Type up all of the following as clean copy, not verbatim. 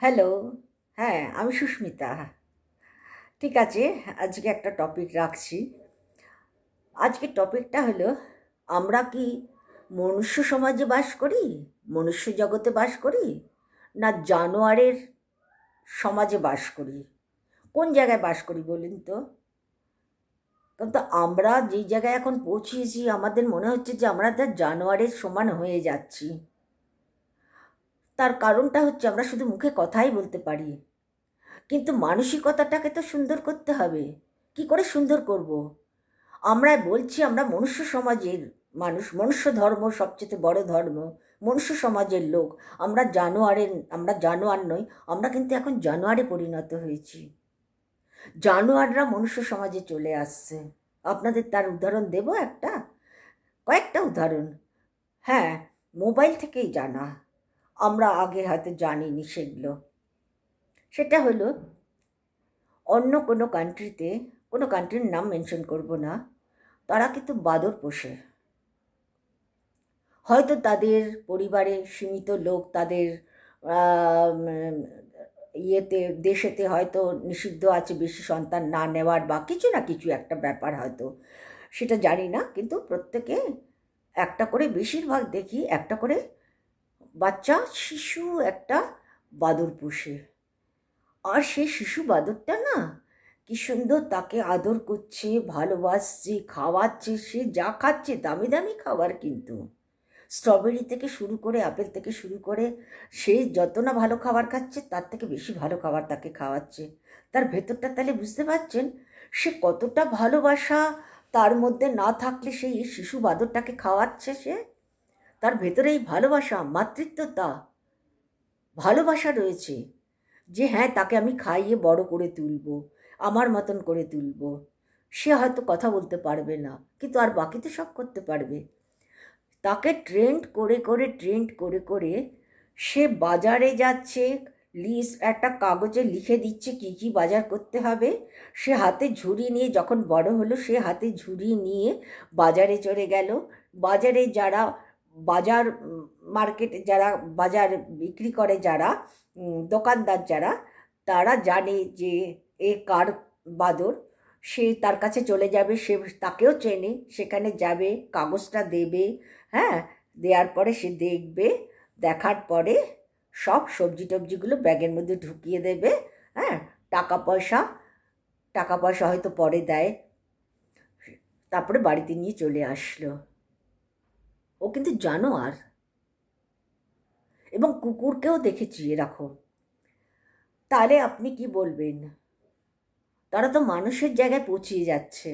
Hello. হ্যাঁ, আমি সুস্মিতা। ঠিক আছে, আজকে একটা টপিক রাখছি। আজকের টপিকটা হলো, আমরা কি মনুষ্য সমাজে বাস করি, মনুষ্য জগতে বাস করি, না জানোয়ারের সমাজে বাস করি? কোন জায়গায় বাস করি বলুন তো? কিন্তু আমরা যেই জায়গায় এখন পৌঁছিয়েছি, আমাদের মনে হচ্ছে যে আমরা তার জানোয়ারের সমান হয়ে যাচ্ছি। তার কারণটা হচ্ছে আমরা শুধু মুখে কথাই বলতে পারি, কিন্তু মানসিকতাটাকে তো সুন্দর করতে হবে। কি করে সুন্দর করব? আমরা বলছি আমরা মনুষ্য সমাজের মানুষ, মনুষ্য ধর্ম সবচেয়ে বড় ধর্ম, মনুষ্য সমাজের লোক। আমরা জানোয়ার নই, আমরা কিন্তু এখন জানোয়ারে পরিণত হয়েছি। জানোয়াররা মনুষ্য সমাজে চলে আসছে। আপনাদের তার উদাহরণ দেব কয়েকটা উদাহরণ। হ্যাঁ, মোবাইল থেকেই জানা। আমরা আগে হয়তো জানিনি সেগুলো। সেটা হলো, অন্য কোনো কান্ট্রিতে, কোনো কান্ট্রির নাম মেনশন করব না, তারা কিন্তু বাদর পোষে। হয়তো তাদের পরিবারে সীমিত লোক, তাদের ইয়েতে দেশেতে হয়তো নিষিদ্ধ আছে বেশি সন্তান না নেওয়ার, বা কিছু না কিছু একটা ব্যাপার হয়তো, সেটা জানি না। কিন্তু প্রত্যেকে একটা করে, বেশিরভাগ দেখি একটা করে বাচ্চা শিশু একটা বাদর পোষে। আর সেই শিশু বাদরটা না, কি সুন্দর তাকে আদর করছে, ভালোবাসছে, খাওয়াচ্ছে। সে যা খাচ্ছে দামি দামি খাবার, কিন্তু স্ট্রবেরি থেকে শুরু করে, আপেল থেকে শুরু করে, সে যত না ভালো খাবার খাচ্ছে তার থেকে বেশি ভালো খাবার তাকে খাওয়াচ্ছে। তার ভেতরটা তাহলে বুঝতে পারছেন সে কতটা ভালোবাসা তার মধ্যে না থাকলে সেই শিশু বাদরটাকে খাওয়াচ্ছে। সে তার ভেতরে এই ভালোবাসা, মাতৃত্বতা, ভালোবাসা রয়েছে যে হ্যাঁ, তাকে আমি খাইয়ে বড় করে তুলব, আমার মতন করে তুলব। সে হয়তো কথা বলতে পারবে না, কিন্তু আর বাকি তো সব করতে পারবে। তাকে ট্রেন্ড করে করে সে বাজারে যাচ্ছে, লিস্ট একটা কাগজে লিখে দিচ্ছে কি কি বাজার করতে হবে। সে হাতে ঝুড়ি নিয়ে, যখন বড় হলো সে হাতে ঝুড়ি নিয়ে বাজারে চলে গেল। বাজারে যারা বাজার মার্কেটে যারা বাজার বিক্রি করে, যারা দোকানদার যারা, তারা জানে যে এ কার বাদর। সে তার কাছে চলে যাবে, সে তাকেও চেনে, সেখানে যাবে, কাগজটা দেবে। হ্যাঁ, দেওয়ার পরে সে দেখবে, দেখার পরে সব সবজি টবজিগুলো ব্যাগের মধ্যে ঢুকিয়ে দেবে। হ্যাঁ, টাকা পয়সা টাকা পয়সা হয়তো পরে দেয়। তারপরে বাড়িতে নিয়ে চলে আসলো। ও কিন্তু জানোয়ার। এবং কুকুরকেও দেখেছি এরকম। তাহলে আপনি কি বলবেন? তারা তো মানুষের জায়গায় পৌঁছিয়ে যাচ্ছে।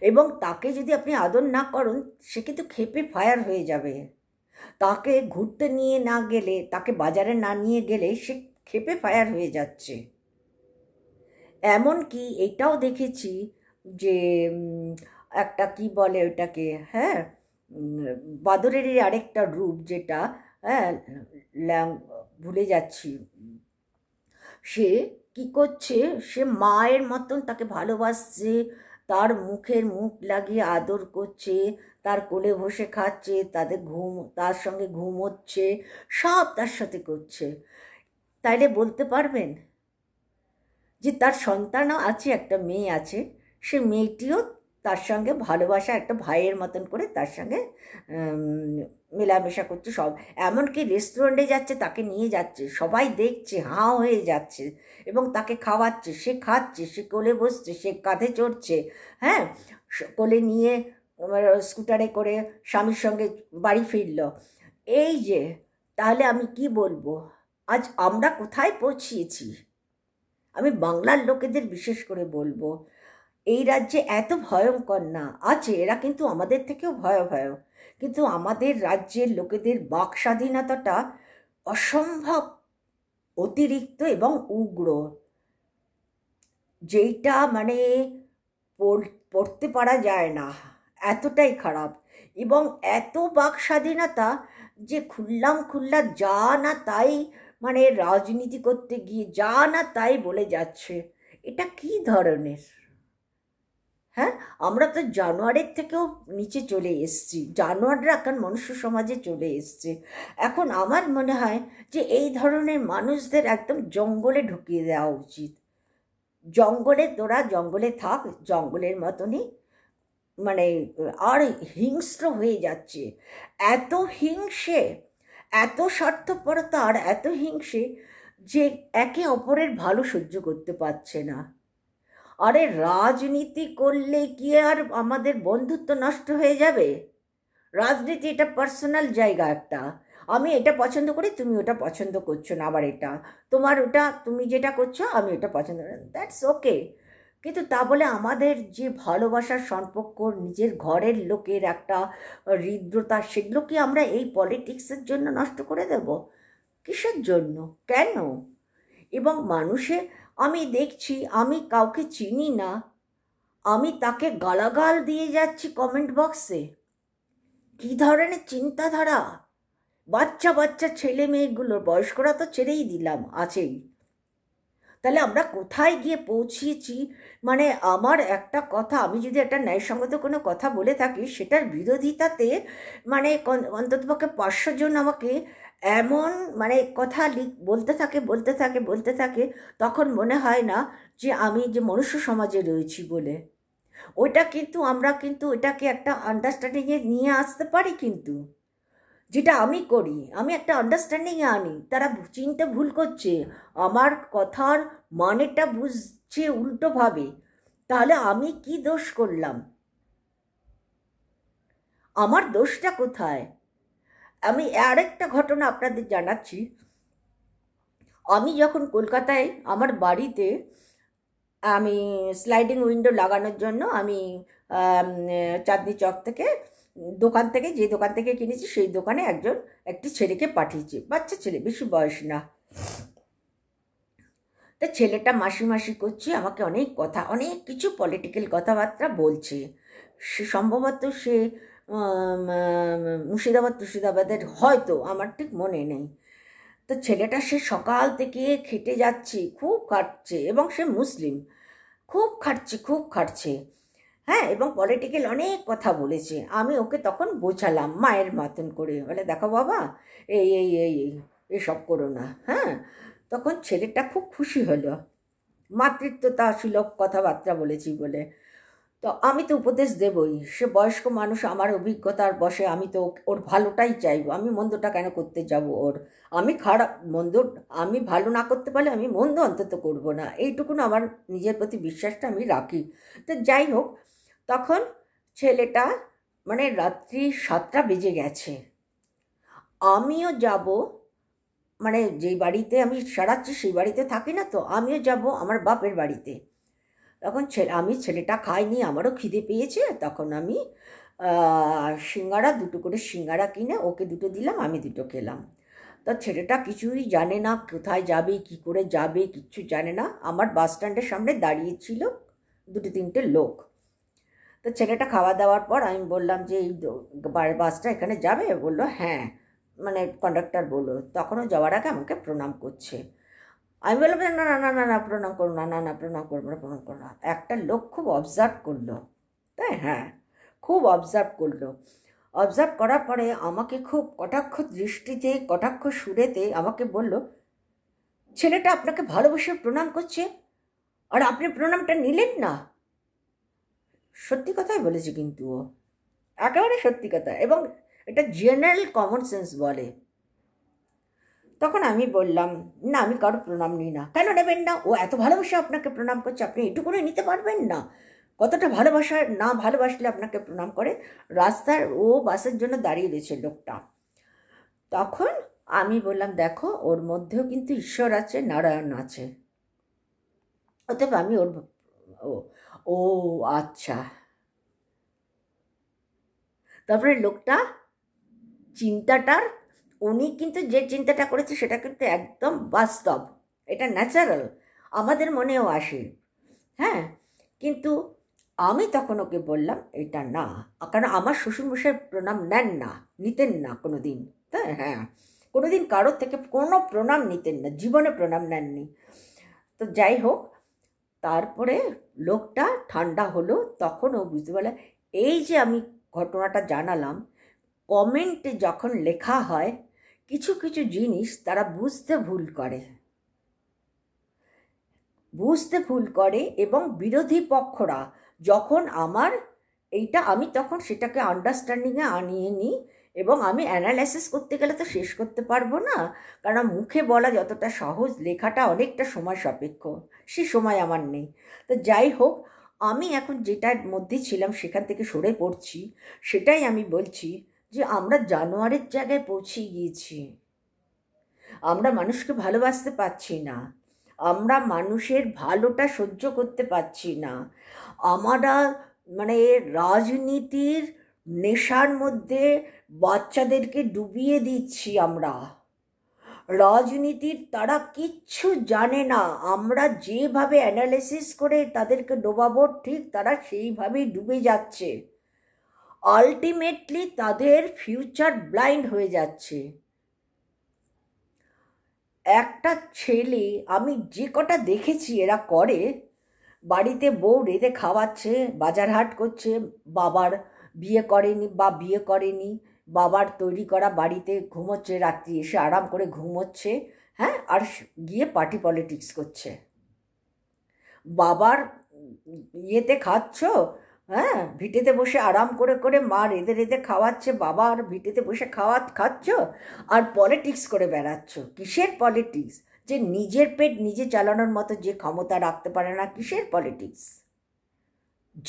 এবং তাকে যদি আপনি আদর না করেন, সে কিন্তু ক্ষেপে ফায়ার হয়ে যাবে। তাকে ঘুরতে নিয়ে না গেলে, তাকে বাজারে না নিয়ে গেলে সে ক্ষেপে ফায়ার হয়ে যাচ্ছে। এমনকি এটাও দেখেছি যে একটা কি বলে ওটাকে, হ্যাঁ, বাদরেরই আরেকটা রূপ যেটা, হ্যাঁ, ভুলে যাচ্ছি। সে কি করছে, সে মায়ের মতন তাকে ভালোবাসছে, তার মুখের মুখ লাগিয়ে আদর করছে, তার কোলে বসে খাচ্ছে, তার সঙ্গে ঘুমোচ্ছে, সব তার সাথে করছে। তাইলে বলতে পারবেন যে তার সন্তানও আছে, একটা মেয়ে আছে, সে মেয়েটিও তার সঙ্গে ভালোবাসা, একটা ভাইয়ের মতন করে তার সঙ্গে মেলামেশা করছে সব। এমনকি রেস্টুরেন্টে যাচ্ছে, তাকে নিয়ে যাচ্ছে, সবাই দেখছে, হাঁ হয়ে যাচ্ছে, এবং তাকে খাওয়াচ্ছে, সে খাচ্ছে, সে কোলে বসছে, সে কাঁধে চড়ছে। হ্যাঁ, কোলে নিয়ে স্কুটারে করে স্বামীর সঙ্গে বাড়ি ফিরল। এই যে, তাহলে আমি কি বলবো, আজ আমরা কোথায় পৌঁছিয়েছি? আমি বাংলার লোকেদের বিশেষ করে বলবো, এই রাজ্যে এত ভয়ঙ্কর না, আছে, এরা কিন্তু আমাদের থেকেও ভয়াবহ, কিন্তু আমাদের রাজ্যের লোকেদের বাক স্বাধীনতাটা অসম্ভব অতিরিক্ত এবং উগ্র, যেইটা মানে পড়তে পারা যায় না, এতটাই খারাপ। এবং এত বাক স্বাধীনতা যে খুল্লা যা না তাই, মানে রাজনীতি করতে গিয়ে যা না তাই বলে যাচ্ছে। এটা কি ধরনের? হ্যাঁ, আমরা তো জানোয়ারের থেকেও নিচে চলে এসেছি, জানোয়াররা এখন মনুষ্য সমাজে চলে এসছে। এখন আমার মনে হয় যে এই ধরনের মানুষদের একদম জঙ্গলে ঢুকিয়ে দেওয়া উচিত। জঙ্গলে, তোরা জঙ্গলে থাক, জঙ্গলের মতনই মানে আর হিংস্র হয়ে যাচ্ছে। এত হিংসে, এত স্বার্থপরতা আর এত হিংসে যে একে অপরের ভালো সহ্য করতে পারছে না। আরে রাজনীতি করলে কি আর আমাদের বন্ধুত্ব নষ্ট হয়ে যাবে? রাজনীতি এটা পার্সোনাল জায়গা একটা। আমি এটা পছন্দ করি, তুমি ওটা পছন্দ করছো না, আবার এটা তোমার, ওটা তুমি যেটা করছো আমি ওটা পছন্দ করি, দ্যাটস ওকে। কিন্তু তা বলে আমাদের যে ভালোবাসার সম্পর্ক, নিজের ঘরের লোকের একটা হৃদ্রতা, সেগুলো কি আমরা এই পলিটিক্সের জন্য নষ্ট করে দেব? কিসের জন্য? কেন? এবং মানুষের, আমি দেখছি, আমি কাউকে চিনি না, আমি তাকে গালাগাল দিয়ে যাচ্ছি কমেন্ট বক্সে। কী ধরনের চিন্তাধারা! বাচ্চা বাচ্চা ছেলে মেয়েগুলোর, বয়স্করা তো ছেড়েই দিলাম, আছেই। তাহলে আমরা কোথায় গিয়ে পৌঁছিয়েছি? মানে আমার একটা কথা, আমি যদি একটা ন্যায়সঙ্গত কোনো কথা বলে থাকি, সেটার বিরোধিতাতে মানে অন্ততপক্ষে 500 জন আমাকে এমন মানে কথা বলতে থাকে বলতে থাকে বলতে থাকে, তখন মনে হয় না যে আমি যে মনুষ্য সমাজে রয়েছি বলে। ওইটা কিন্তু আমরা কিন্তু এটাকে একটা আন্ডারস্ট্যান্ডিংয়ে নিয়ে আসতে পারি, কিন্তু যেটা আমি করি, আমি একটা আন্ডারস্ট্যান্ডিংয়ে আনি, তারা চিনতে ভুল করছে, আমার কথার মানেটা বুঝছে উল্টোভাবে, তাহলে আমি কি দোষ করলাম? আমার দোষটা কোথায়? আমি আরেকটা ঘটনা আপনাদের জানাচ্ছি। আমি যখন কলকাতায় আমার বাড়িতে, আমি স্লাইডিং উইন্ডো লাগানোর জন্য আমি চাঁদনি চক থেকে, দোকান থেকে, যে দোকান থেকে কিনেছি সেই দোকানে একটি ছেলেকে পাঠিয়েছি, বাচ্চা ছেলে, বেশি বয়স না। তা ছেলেটা মাসি মাসি করছে, আমাকে অনেক কথা, অনেক কিছু পলিটিক্যাল কথাবার্তা বলছে। সে সম্ভবত সে মুর্শিদাবাদের, হয়তো, আমার ঠিক মনে নেই। তো ছেলেটা সে সকাল থেকে খেটে যাচ্ছে, খুব খাটছে, এবং সে মুসলিম, খুব খাটছে খুব খাটছে, হ্যাঁ, এবং পলিটিক্যাল অনেক কথা বলেছে। আমি ওকে তখন বোঝালাম মায়ের মতন করে, বলে দেখো বাবা, এই এই এই এই এসব করো না, হ্যাঁ। তখন ছেলেটা খুব খুশি হলো, মাতৃত্বতা সুলভ কথাবার্তা বলেছি বলে। তো আমি তো উপদেশ দেবই, সে বয়স্ক মানুষ, আমার অভিজ্ঞতার বশে আমি তো ওর ভালোটাই চাইবো, আমি মন্দটা কেন করতে যাব ওর? আমি খারাপ মন্দ, আমি ভালো না করতে পারলে আমি মন্দ অন্তত করব না, এইটুকুন আমার নিজের প্রতি বিশ্বাসটা আমি রাখি। তো যাই হোক, তখন ছেলেটা মানে রাত্রি 7টা বেজে গেছে, আমিও যাব, মানে যেই বাড়িতে আমি সারাচ্ছি সেই বাড়িতে থাকি না, তো আমিও যাব আমার বাপের বাড়িতে। তখন আমি, ছেলেটা খাইনি, আমারও খিদে পেয়েছে, তখন আমি সিঙ্গারা, 2টো করে সিঙ্গারা কিনে ওকে 2টো দিলাম, আমি 2টো খেলাম। তো ছেলেটা কিছুই জানে না, কোথায় যাবে, কি করে যাবে, কিচ্ছু জানে না। আমার বাস স্ট্যান্ডের সামনে দাঁড়িয়েছিল 2-3টে লোক। তো ছেলেটা খাওয়া দাওয়ার পর আমি বললাম যে এই বাসটা এখানে যাবে? বললো হ্যাঁ, মানে কন্ডাক্টর বললো। তখনও যাওয়ার আগে আমাকে প্রণাম করছে। আমি বললাম না না না না না, প্রণাম করো না, না না প্রণাম করবো না, প্রণাম করো না। একটা লোক খুব অবজার্ভ করলো, তাই, হ্যাঁ, খুব অবজার্ভ করলো। অবজার্ভ করার পরে আমাকে খুব কটাক্ষ দৃষ্টিতে, কটাক্ষ সুরেতে আমাকে বলল, ছেলেটা আপনাকে ভালোবেসে প্রণাম করছে আর আপনি প্রণামটা নিলেন না। সত্যি কথাই বলেছে কিন্তু ও, একেবারে সত্যি কথা, এবং এটা জেনারেল কমন সেন্স বলে। তখন আমি বললাম, না আমি কারো প্রণাম নিই না। কেন নেবেন না? ও এত ভালোবাসে আপনাকে প্রণাম করছে, আপনি এটুকুনি নিতে পারবেন না? কতটা ভালোবাসা, না ভালোবাসলে আপনাকে প্রণাম করে? রাস্তার, ও বাসের জন্য দাঁড়িয়ে রয়েছে লোকটা। তখন আমি বললাম, দেখো ওর মধ্যেও কিন্তু ঈশ্বর আছে, নারায়ণ আছে, অতএব আমি ওর, ও ও আচ্ছা। তারপরে লোকটা চিন্তাটার, উনি কিন্তু যে চিন্তাটা করেছে সেটা কিন্তু একদম বাস্তব, এটা ন্যাচারাল, আমাদের মনেও আসে, হ্যাঁ। কিন্তু আমি তখন ওকে বললাম এটা না, কারণ আমার শ্বশুরমশাই প্রণাম নেন না, নিতেন না কোনো দিন, তাই, হ্যাঁ, কোনো দিন কারোর থেকে কোনো প্রণাম নিতেন না, জীবনে প্রণাম নেননি। তো যাই হোক, তারপরে লোকটা ঠান্ডা হলো, তখন ও বুঝতে পারলো এই যে আমি ঘটনাটা জানালাম, কমেন্টে যখন লেখা হয় কিছু কিছু জিনিস তারা বুঝতে ভুল করে এবং বিরোধী পক্ষরা যখন আমার এইটা, আমি তখন সেটাকে আন্ডারস্ট্যান্ডিংয়ে আনিয়ে নিই এবং আমি অ্যানালাইসিস করতে গেলে তো শেষ করতে পারবো না, কারণ মুখে বলা যতটা সহজ, লেখাটা অনেকটা সময় সাপেক্ষ, সে সময় আমার নেই। তো যাই হোক, আমি এখন যেটার মধ্যে ছিলাম সেখান থেকে সরে পড়ছি, সেটাই আমি বলছি যে আমরা জানোয়ারের জায়গায় পৌঁছে গিয়েছি। আমরা মানুষকে ভালোবাসতে পারছি না, আমরা মানুষের ভালোটা সহ্য করতে পারছি না, আমরা মানে রাজনীতির নেশার মধ্যে বাচ্চাদেরকে ডুবিয়ে দিচ্ছি। আমরা রাজনীতির, তারা কিচ্ছু জানে না, আমরা যেভাবে অ্যানালিসিস করে তাদেরকে ডোবাবো ঠিক তারা সেইভাবেই ডুবে যাচ্ছে। আলটিমেটলি তাদের ফিউচার ব্লাইন্ড হয়ে যাচ্ছে। একটা ছেলে, আমি যে কটা দেখেছি এরা করে, বাড়িতে বউ রেঁধে খাওয়াচ্ছে, বাজার হাট করছে, বাবার বিয়ে করেনি, বাবার তৈরি করা বাড়িতে ঘুমোচ্ছে, রাত্রি এসে আরাম করে ঘুমোচ্ছে, হ্যাঁ, আর গিয়ে পার্টি পলিটিক্স করছে। বাবার ইয়েতে খাচ্ছ, হ্যাঁ, ভিটেতে বসে আরাম করে করে মা রেঁধে খাওয়াচ্ছে, বাবার ভিটেতে বসে খাচ্ছ আর পলিটিক্স করে বেড়াচ্ছ। কিসের পলিটিক্স? যে নিজের পেট নিজে চালানোর মতো যে ক্ষমতা রাখতে পারে না, কিসের পলিটিক্স?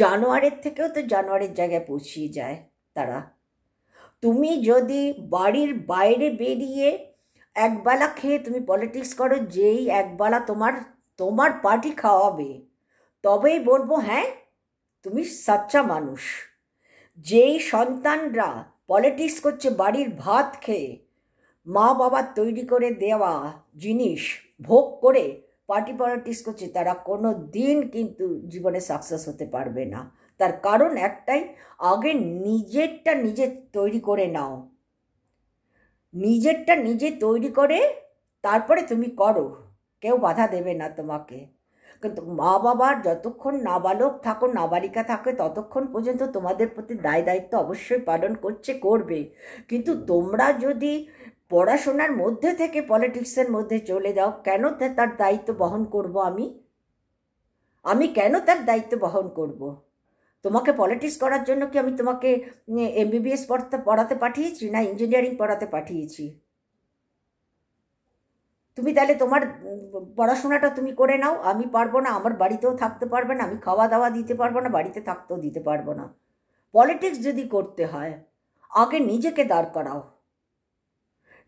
জানোয়ারের থেকেও তো জানোয়ারের জায়গায় পৌঁছিয়ে যায় তারা। তুমি যদি বাড়ির বাইরে বেরিয়ে একবেলা খেয়ে তুমি পলিটিক্স করো, যেই একবেলা তোমার পার্টি খাওয়াবে, তবেই বলবো হ্যাঁ তুমি সাচ্চা মানুষ। যেই সন্তানরা পলিটিক্স করছে বাড়ির ভাত খেয়ে, মা বাবার তৈরি করে দেওয়া জিনিস ভোগ করে পার্টি পলিটিক্স করছে, তারা কোনো দিন কিন্তু জীবনে সাকসেস হতে পারবে না। তার কারণ একটাই, আগে নিজেরটা নিজে তৈরি করে নাও, নিজেরটা নিজে তৈরি করে তারপরে তুমি করো, কেউ বাধা দেবে না তোমাকে। কিন্তু মা বাবার যতক্ষণ নাবালক থাকো, নাবালিকা থাকে, ততক্ষণ পর্যন্ত তোমাদের প্রতি দায় দায়িত্ব অবশ্যই পালন করবে। কিন্তু তোমরা যদি পড়াশোনার মধ্যে থেকে পলিটিক্সের মধ্যে চলে যাও, কেন তার দায়িত্ব বহন করব আমি কেন তার দায়িত্ব বহন করব? তোমাকে পলিটিক্স করার জন্য কি আমি তোমাকে MBBS পড়াতে পাঠিয়েছি না ইঞ্জিনিয়ারিং পড়াতে পাঠিয়েছি? তুমি তাহলে তোমার পড়াশোনাটা তুমি করে নাও, আমি পারবো না, আমার বাড়িতেও থাকতে পারবে না, আমি খাওয়া দাওয়া দিতে পারবো না, বাড়িতে থাকতেও দিতে পারবো না। পলিটিক্স যদি করতে হয়, আগে নিজেকে দাঁড় করাও,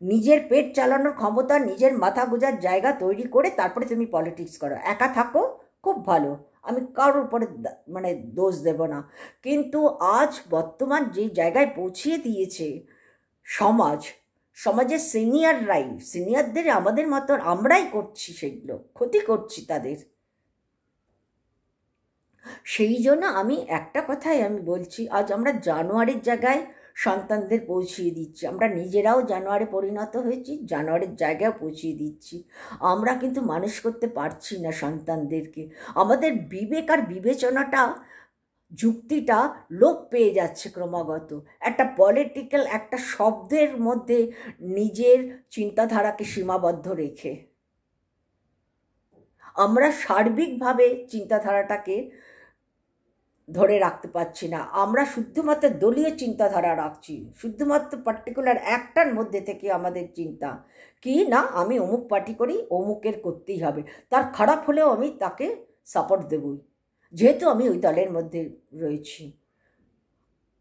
নিজের পেট চালানোর ক্ষমতা, নিজের মাথা গোজার জায়গা তৈরি করে তারপরে তুমি পলিটিক্স করো। একা থাকো, খুব ভালো, আমি কারোর উপরে মানে দোষ দেব না। কিন্তু আজ বর্তমান যে জায়গায় পৌঁছিয়ে দিয়েছে সমাজের সিনিয়রদের আমাদের মতো আমরাই করছি, সেগুলো ক্ষতি করছি তাদের। সেই জন্য আমি একটা কথাই আমি বলছি, আজ আমরা জানোয়ারের জায়গায় সন্তানদের পৌঁছিয়ে দিচ্ছি, আমরা নিজেরাও জানোয়ারে পরিণত হয়েছি, জানোয়ারের জায়গায় পৌঁছিয়ে দিচ্ছি। আমরা কিন্তু মানুষ করতে পারছি না সন্তানদেরকে। আমাদের বিবেক আর বিবেচনাটা, যুক্তিটা লোপ পেয়ে যাচ্ছে ক্রমাগত। একটা পলিটিক্যাল একটা শব্দের মধ্যে নিজের চিন্তাধারাকে সীমাবদ্ধ রেখে আমরা সার্বিকভাবে চিন্তাধারাটাকে ধরে রাখতে পারছি না। আমরা শুধুমাত্র দলীয় চিন্তাধারা রাখছি, শুধুমাত্র পার্টিকুলার একটার মধ্যে থেকে আমাদের চিন্তা কি না, আমি অমুক পার্টি করি, অমুকের করতেই হবে, তার খারাপ হলেও আমি তাকে সাপোর্ট দেবই, যেহেতু আমি ওই দলের মধ্যে রয়েছি।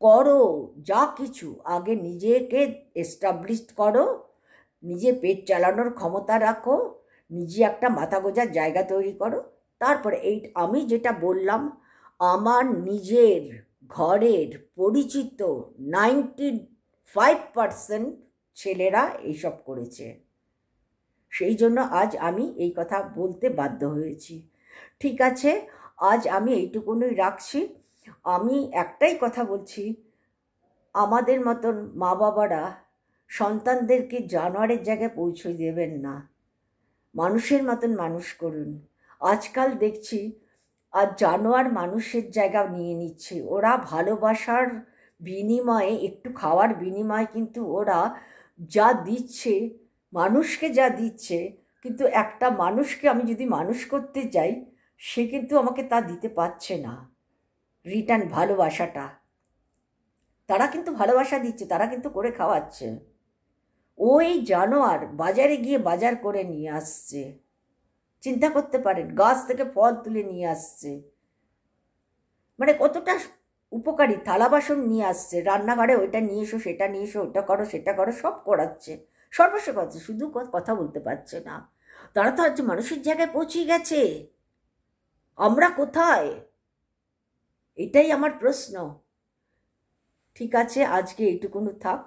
করো যা কিছু, আগে নিজেকে এস্টাবলিশ করো, নিজে পেট চালানোর ক্ষমতা রাখো, নিজে একটা মাথা গোজার জায়গা তৈরি করো। তারপরে আমি যেটা বললাম, আমার নিজের ঘরের পরিচিত 95% ছেলেরা এইসব করেছে, সেই জন্য আজ আমি এই কথা বলতে বাধ্য হয়েছি। ঠিক আছে, আজ আমি এইটুকুনই রাখছি। আমি একটাই কথা বলছি, আমাদের মতন মা বাবারা সন্তানদেরকে জানোয়ারের জায়গায় পৌঁছে দেবেন না, মানুষের মতন মানুষ করুন। আজকাল দেখছি আর জানোয়ার মানুষের জায়গা নিয়ে নিচ্ছে। ওরা ভালোবাসার বিনিময়ে, একটু খাওয়ার বিনিময়ে কিন্তু ওরা যা দিচ্ছে, মানুষকে যা দিচ্ছে, কিন্তু একটা মানুষকে আমি যদি মানুষ করতে যাই, সে কিন্তু আমাকে তা দিতে পারছে না, রিটার্ন ভালোবাসাটা। তারা কিন্তু ভালোবাসা দিচ্ছে, তারা কিন্তু করে খাওয়াচ্ছে। ওই জানোয়ার বাজারে গিয়ে বাজার করে নিয়ে আসছে, চিন্তা করতে পারেন, গাছ থেকে ফল তুলে নিয়ে আসছে, মানে কতটা উপকারী। থালা বাসন নিয়ে আসছে, রান্নাঘরে ওইটা নিয়ে এসো, সেটা নিয়ে এসো, ওটা করো, সেটা করো, সব করাচ্ছে, সর্বস্ব করছে, শুধু কথা বলতে পারছে না। তারা তো আজ মানুষের জায়গায় পৌঁছে গেছে, আমরা কোথায়? এটাই আমার প্রশ্ন। ঠিক আছে, আজকে এইটুকুনি থাক।